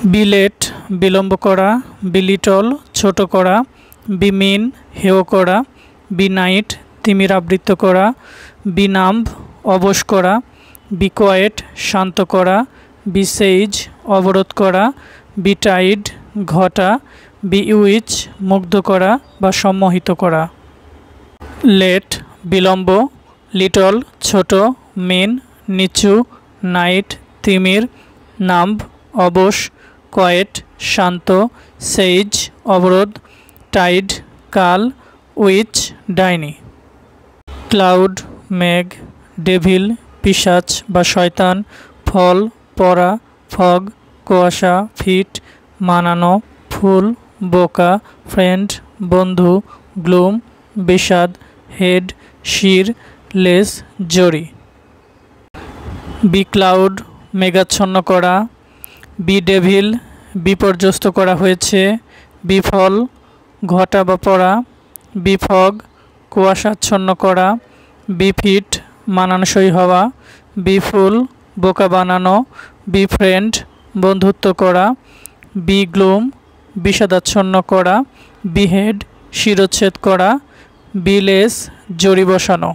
বিলেট বিলম্ব করা, বিলিটল ছোট করা, বিমিন হেয় করা, বিনাইট তিমির আবৃত করা, বিনাম্ব অবশ করা, বিকোয়েট শান্ত করা, বিসেইজ অবরোধ করা, বিটাইড ঘটা, বিউইচ মুগ্ধ করা বা সম্মোহিত করা। লেট বিলম্ব, লিটল ছোট, মিন নিচু, নাইট তিমির, নাম্ব অবশ, কোয়েট শান্ত, সেইজ অবরোধ, টাইড কাল, উইচ ডাইনি। ক্লাউড মেঘ, ডেভিল পিশাচ বা শয়তান, ফল পরা, ফগ কুয়াশা, ফিট মানানো, ফুল বোকা, ফ্রেন্ড বন্ধু, গ্লুম বিষাদ, হেড শির, লেস জড়ি। বি ক্লাউড মেঘাচ্ছন্ন করা, বি ডেভিল বিপর্যস্ত করা হয়েছে, বিফল ঘটা বা পড়া, বিফগ কুয়াশাচ্ছন্ন করা, বিফিট মানানসই হওয়া, বিফুল বোকা বানানো, বিফ্রেন্ড বন্ধুত্ব করা, বিগ্লুম বিষাদাচ্ছন্ন করা, বিহেড শিরোচ্ছেদ করা, বিলেস জড়ি বসানো।